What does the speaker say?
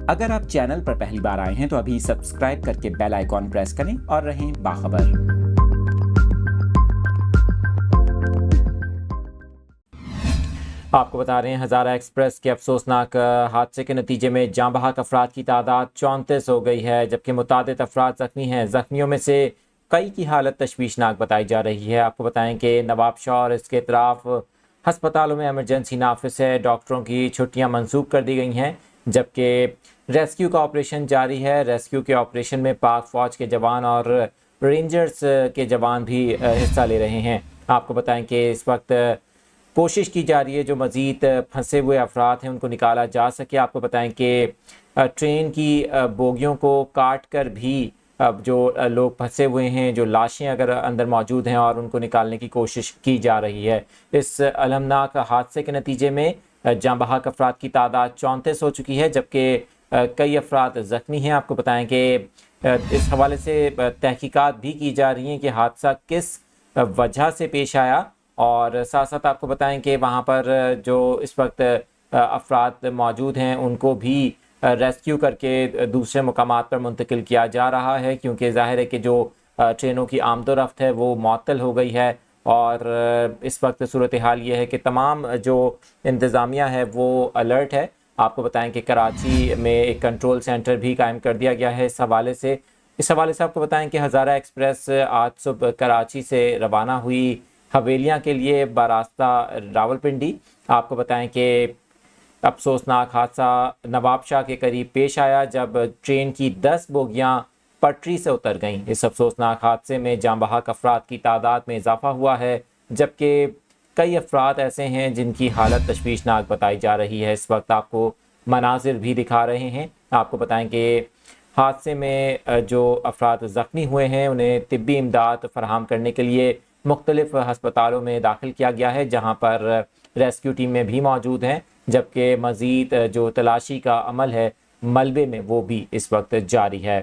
اگر آپ چینل پر پہلی بار آئے ہیں تو ابھی سبسکرائب کر کے بیل آئیکن پریس کریں اور رہیں باخبر۔ آپ کو بتا رہے ہیں ہزارہ ایکسپریس کے افسوسناک حادثے کے نتیجے میں جاں بحق افراد کی تعداد 34 ہو گئی ہے، جبکہ متعدد افراد زخمی ہیں۔ زخمیوں میں سے کئی کی حالت تشویشناک بتائی جا رہی ہے۔ آپ کو بتائیں کہ نواب شاہ اور اس کے اطراف ہسپتالوں میں ایمرجنسی نافذ ہے، ڈاکٹروں کی چھٹیاں منسوخ کر دی گئی ہیں، جبکہ ریسکیو کا آپریشن جاری ہے۔ ریسکیو کے آپریشن میں پاک فوج کے جوان اور رینجرز کے جوان بھی حصہ لے رہے ہیں۔ آپ کو بتائیں کہ اس وقت کوشش کی جا رہی ہے جو مزید پھنسے ہوئے افراد ہیں ان کو نکالا جا سکے۔ آپ کو بتائیں کہ ٹرین کی بوگیوں کو کاٹ کر بھی جو لوگ پھنسے ہوئے ہیں، جو لاشیں اگر اندر موجود ہیں، اور ان کو نکالنے کی کوشش کی جا رہی ہے۔ اس المناک حادثے کے نتیجے میں جاں بحق افراد کی تعداد 34 ہو چکی ہے، جبکہ کئی افراد زخمی ہیں۔ آپ کو بتائیں کہ اس حوالے سے تحقیقات بھی کی جا رہی ہیں کہ حادثہ کس وجہ سے پیش آیا، اور ساتھ ساتھ آپ کو بتائیں کہ وہاں پر جو اس وقت افراد موجود ہیں ان کو بھی ریسکیو کر کے دوسرے مقامات پر منتقل کیا جا رہا ہے، کیونکہ ظاہر ہے کہ جو ٹرینوں کی آمد و رفت ہے وہ معطل ہو گئی ہے، اور اس وقت صورتحال یہ ہے کہ تمام جو انتظامیہ ہے وہ الرٹ ہے۔ آپ کو بتائیں کہ کراچی میں ایک کنٹرول سینٹر بھی قائم کر دیا گیا ہے۔ اس حوالے سے آپ کو بتائیں کہ ہزارہ ایکسپریس آج صبح کراچی سے روانہ ہوئی حویلیاں کے لیے براستہ راولپنڈی۔ آپ کو بتائیں کہ افسوسناک حادثہ نواب شاہ کے قریب پیش آیا جب ٹرین کی 10 بوگیاں پٹری سے اتر گئیں۔ اس افسوسناک حادثے میں جاں بحق افراد کی تعداد میں اضافہ ہوا ہے، جبکہ کئی افراد ایسے ہیں جن کی حالت تشویشناک بتائی جا رہی ہے۔ اس وقت آپ کو مناظر بھی دکھا رہے ہیں۔ آپ کو بتائیں کہ حادثے میں جو افراد زخمی ہوئے ہیں انہیں طبی امداد فراہم کرنے کے لیے مختلف ہسپتالوں میں داخل کیا گیا ہے، جہاں پر ریسکیو ٹیمیں بھی موجود ہیں، جبکہ مزید جو تلاشی کا عمل ہے ملبے میں وہ بھی اس وقت جاری ہے۔